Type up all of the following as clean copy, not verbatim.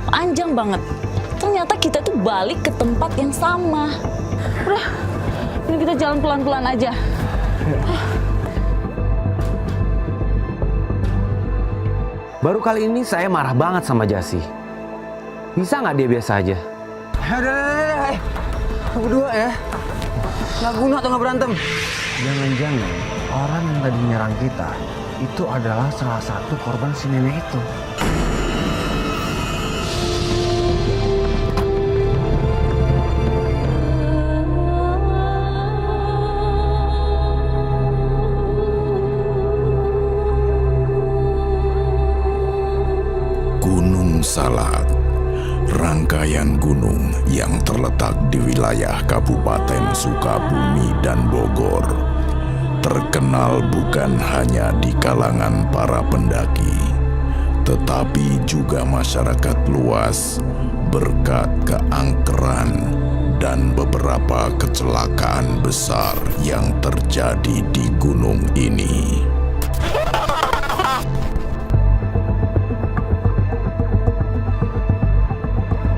panjang banget. Ternyata kita tuh balik ke tempat yang sama. Udah, ini kita jalan pelan-pelan aja. Baru kali ini saya marah banget sama Jasi. Bisa nggak dia biasa aja? Udah. Berdua ya. Nggak guna atau nggak berantem. Jangan-jangan orang yang tadi nyerang kita itu adalah salah satu korban si nenek itu. Gunung Salak, rangkaian gunung yang terletak di wilayah Kabupaten Sukabumi dan Bogor, terkenal bukan hanya di kalangan para pendaki, tetapi juga masyarakat luas berkat keangkeran dan beberapa kecelakaan besar yang terjadi di gunung ini.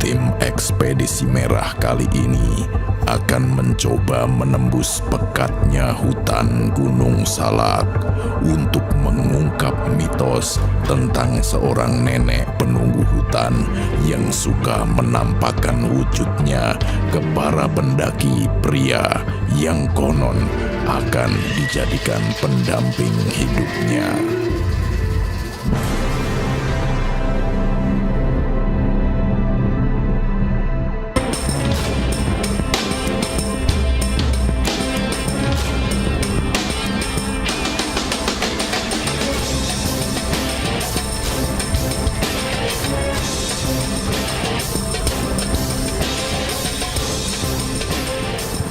Tim Ekspedisi Merah kali ini akan mencoba menembus pekatnya hutan Gunung Salak untuk mengungkap mitos tentang seorang nenek penunggu hutan yang suka menampakkan wujudnya ke para pendaki pria yang konon akan dijadikan pendamping hidupnya.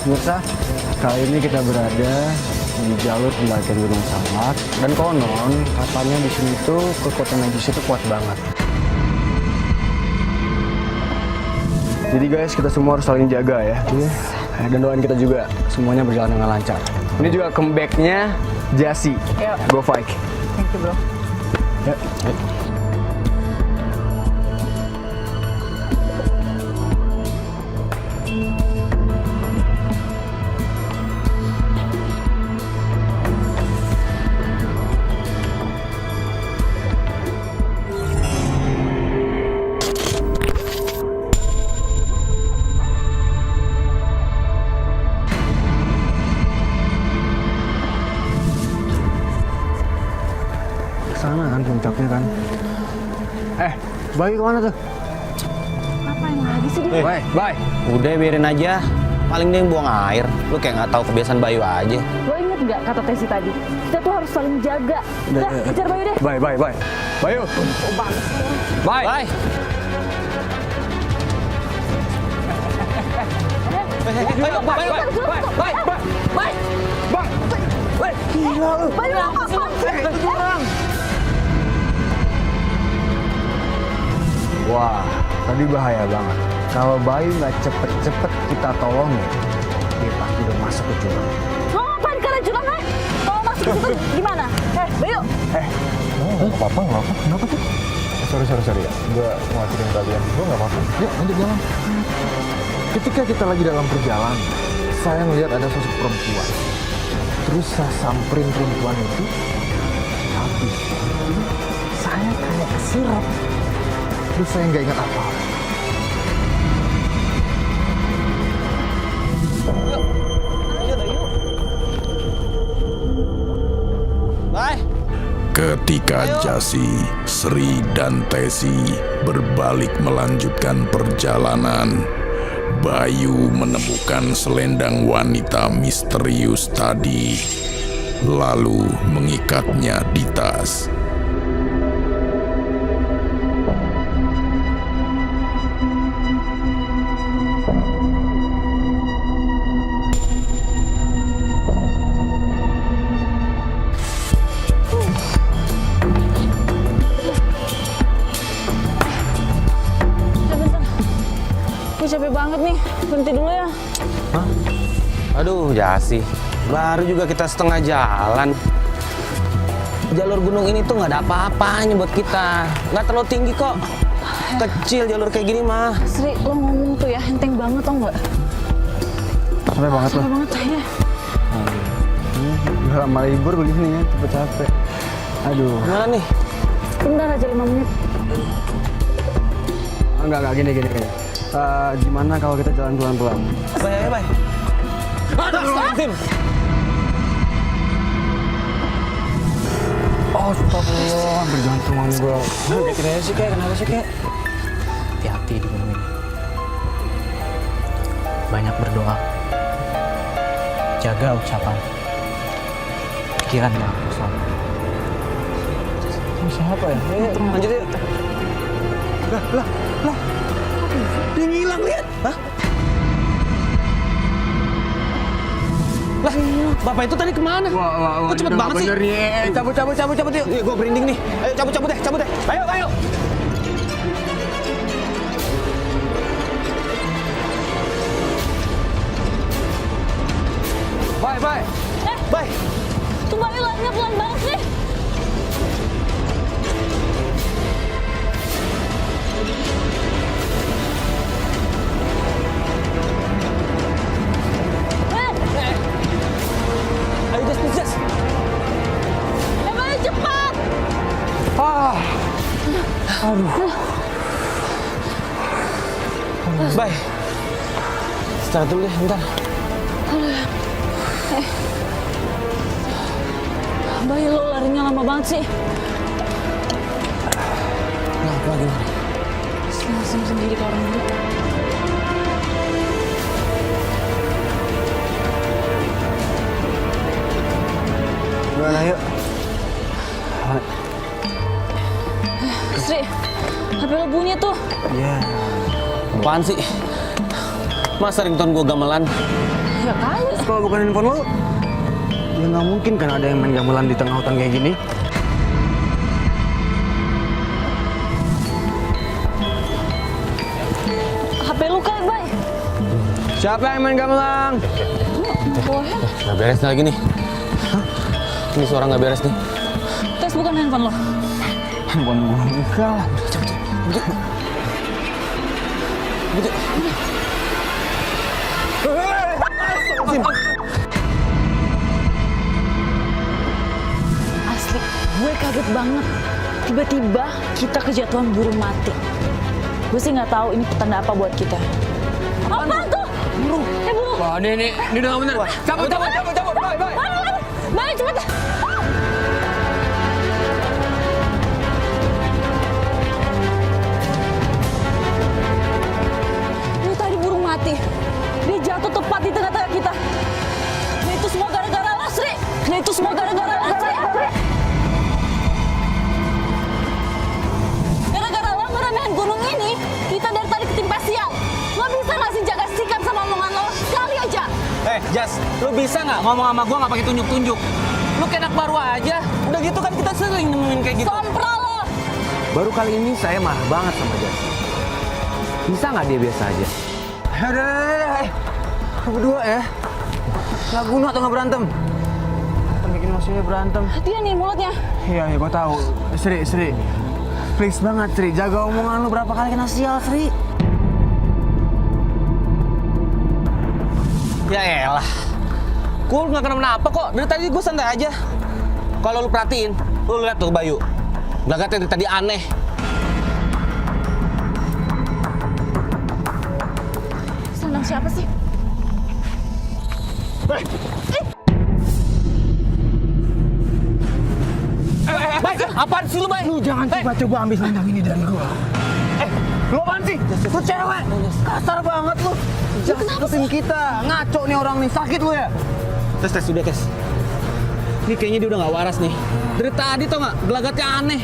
Pemirsa, kali ini kita berada di jalur pendakian Gunung Salak dan konon katanya di sini tuh kekuatan magis itu kuat banget. Jadi guys, kita semua harus saling jaga ya. Dan doain kita juga semuanya berjalan dengan lancar. Ini juga comeback-nya Jasi. Go Fight. Thank you, bro. Ya. Sana kan puncaknya kan. Bayu kemana tuh? Ngapain lagi sih dia? Bye. Udah biarin aja. Paling dia yang buang air. Lu kayak nggak tahu kebiasaan Bayu aja. Lo inget nggak kata Tesi tadi? Kita tuh harus saling jaga. Udah, kejar Bayu deh. Bye. Bayu. Oh, banget. Bye. Gila lu. Bayu, apaan sih? Wah, tadi bahaya banget. Kalau Bayu nggak cepet-cepet kita tolongin, dia pasti udah masuk ke jurang. Lo ngapain ke jurang, ha? Kalau masuk ke situ gimana? Bayu. Nggak apa-apa. Kenapa tuh? Sorry ya. Gue ngelakuin kalian. Gue nggak apa-apa. Yuk, lanjut jalan. Ketika kita lagi dalam perjalanan, saya melihat ada sosok perempuan. Terus saya samperin perempuan itu, tapi saya kayak kesirap. Terus saya nggak ingat apa. Bye. Ketika Jasi, Sri, dan Tesi berbalik melanjutkan perjalanan, Bayu menemukan selendang wanita misterius tadi, lalu mengikatnya di tas. Gue capek banget nih, berhenti dulu ya. Hah? Aduh, Jasi. Baru juga kita setengah jalan. Jalur gunung ini tuh nggak ada apa-apanya buat kita. Nggak terlalu tinggi kok. Kecil jalur kayak gini mah. Sri, lo ngomong tuh ya enteng banget tau nggak? Capek banget Capek banget ya. Udah lama libur begini ya, cepet capek. Aduh. Gimana nih? Bentar aja 5 menit. Enggak, gini. Gimana kalau kita jalan pelan-pelan? Bye. Aduh, Oh, astagfirullah, hampir jantungan gue. Kenapa sih, Kek? Kenapa sih, Kek? Hati-hati di gunung ini. Banyak berdoa. Jaga ucapan. Pikiran yang kosong. Siapa ya? Lanjut yuk. Lah. Dia ngilang, lihat. Hah? Lah, Bapak itu tadi kemana? Wah, Kok cepet banget sih? bener nih. Cabut yuk. Gue berinding nih. Ayo cabut deh. Ayo. Bye. Bye. Tuh Bayu larinya pelan banget sih. Ayo, Jas. Bayu cepat. Bye. Istirahat dulu deh, bentar. Bayu lo larinya lama banget sih. Kenapa gimana? Langsung sendiri ke orang dulu. Gimana yuk? Sri, HP lo bunyi tuh. Iya. Apaan sih? Masa ringtone gue gamelan? Ya kali. Kalau bukan handphone lo, ya nggak mungkin kan ada yang main gamelan di tengah hutan kayak gini. HP lu kali, Bay. Siapa yang main gamelan? Nggak beres lagi nih. Ini suara nggak beres nih. Tes bukan handphone lo. Handphone gue enggak lah. Gitu. Asli, gue kaget banget. Tiba-tiba kita kejatuhan burung mati. Gue sih nggak tahu ini petanda apa buat kita. Apa tuh? Burung. Burung. Wah, ini udah nggak bener. Cabut. Bye. Bayu cepet. Ini tadi burung mati. Dia jatuh tepat di tengah-tengah kita. Nah itu semua gara-gara lo, Sri. Gara-gara lo ngeremehin gunung ini, kita dari tadi ketimpa sial. Lo bisa nggak sih jaga sikap sama omongan lo? Sekali aja. Jas, lu bisa nggak ngomong sama gue nggak pakai tunjuk-tunjuk? Lu kayak anak baru aja. Udah gitu kan kita sering nemuin kayak gitu. Sompro lo. Baru kali ini saya marah banget sama Jas. Bisa nggak dia biasa aja? Udah. Lu berdua ya. Nggak guna tuh nggak berantem. Kan bikin maksudnya berantem. Dia nih mulutnya. Iya, gue tahu. Sri. Please banget, Sri. Jaga omongan lu, berapa kali kena sial, Sri. Ya elah. Gue nggak kenapa-napa kok. Dari tadi gue santai aja. Kalau lu perhatiin, lu lihat tuh Bayu. Gelagatnya dari tadi aneh. Sandang siapa sih? Bay, apaan sih lu, Bay? Lu jangan coba-coba ambil sandang ini dari gua. Lu apaan sih? Lu cewek. Kasar banget lu. Jangan deketin kita. Ngaco nih orang nih. Sakit lu ya? Tes, udah tes. Ini kayaknya dia udah nggak waras nih. Dari tadi tau nggak, gelagatnya aneh.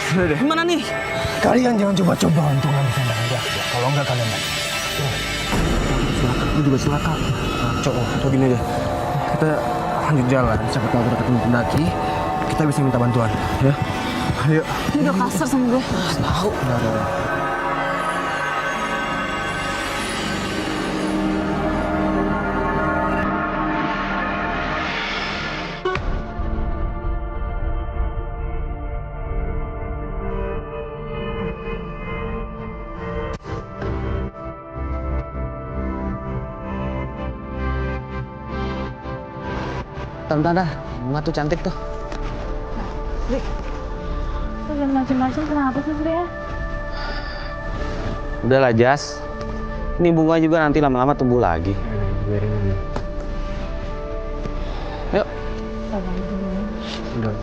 Udah deh. Gimana nih? Kalian jangan coba-coba untuk ngambil sandang dia. Kalau enggak kalian mati. Silakan. Lu juga silakan. Ngaco. Atau gini aja. Kita lanjut jalan. Siapa tahu kita ketemu pendaki. Kita bisa minta bantuan. Ya. Ayo. Dia udah kasar sama gue. Tahu. Tante, bunga tuh cantik tuh. Sri, lu jangan macem-macem kenapa sih Sri ya? Udahlah Jas, ini bunga juga nanti lama-lama tumbuh lagi. Yuk. Udah.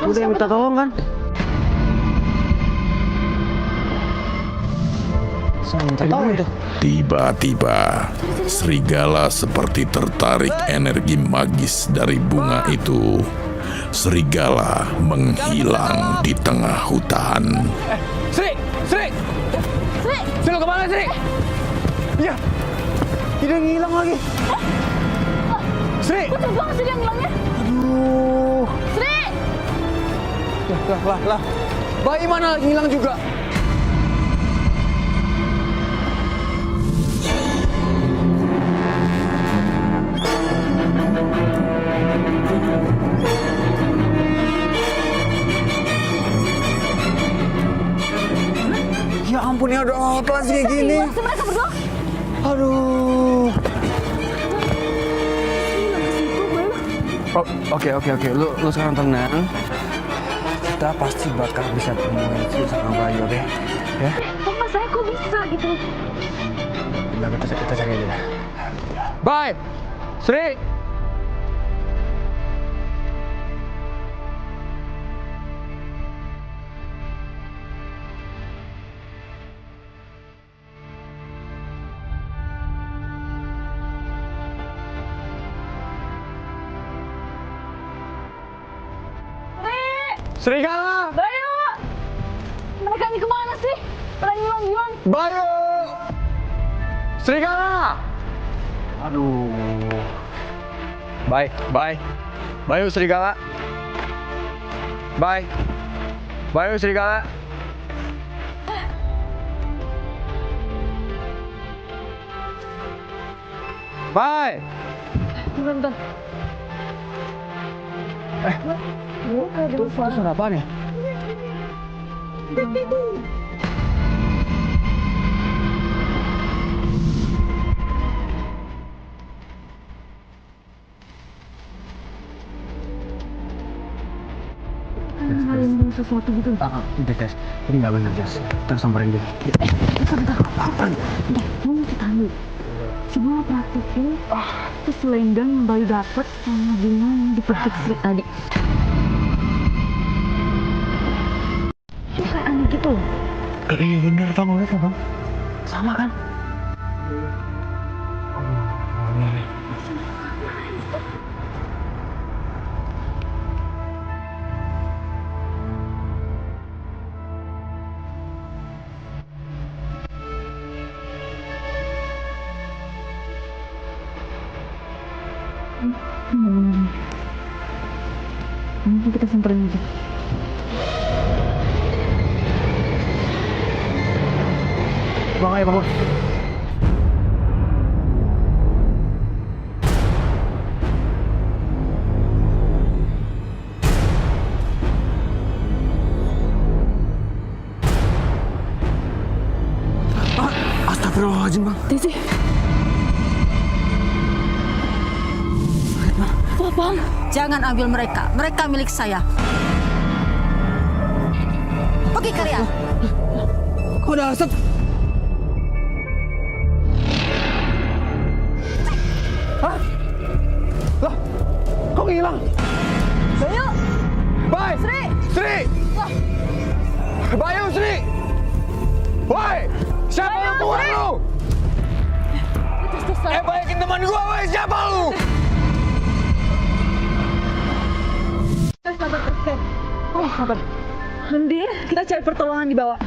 Udah yang minta tolong kan? Saya minta tolong tuh. Tiba-tiba, serigala seperti tertarik energi magis dari bunga itu. Serigala menghilang di tengah hutan. Sri! Sri! Sri! Sri, lu kemana, Sri? Iya. Dia ngilang lagi. Sri! Cepet banget sih dia ngilangnya. Aduh. Sri! Lah. Bayi mana ngilang juga? Ya ampun ya, udah pelan sih kayak gini. Masih mereka berdua. Aduh. Oh, oke. Lu sekarang tenang. Kita pasti bakal bisa temuin Sri sama Bayu, oke? Ya? Mama saya kok bisa gitu? Udah, kita cari aja dah. Bye! Sri! Serigala! Bayu! Mereka ini kemana sih? Pada ngilang-ngilang. Bayu! Serigala! Aduh. Bye. Bayu serigala. Bye. Bayu serigala. Bye. Bentar. Itu suara apaan ya? Sesuatu gitu. Udah, Jas. Ini nggak benar, Jas. Kita samperin dia. Bentar. Udah, mau kita ambil. Coba praktekin. Terus selendang yang Bayu dapet sama bunga yang dipetik Sri tadi. Itu kayak aneh gitu loh. Iya bener, Bang. Lihat, Bang. Sama kan? Nanti kita samperin aja. Bang, ayo bangun. Astagfirullahaladzim, Bang. Desi. Bang. Jangan ambil mereka. Mereka milik saya. Pergi kalian. Kok ada asap? Hah? Lah, kok hilang? Bayu. Bye! Sri. Sri! Bayu, Sri! Woi! Siapa lu keluar lu? Baikin teman gua, woi! Siapa lu? Sabar. Nanti kita cari pertolongan di bawah.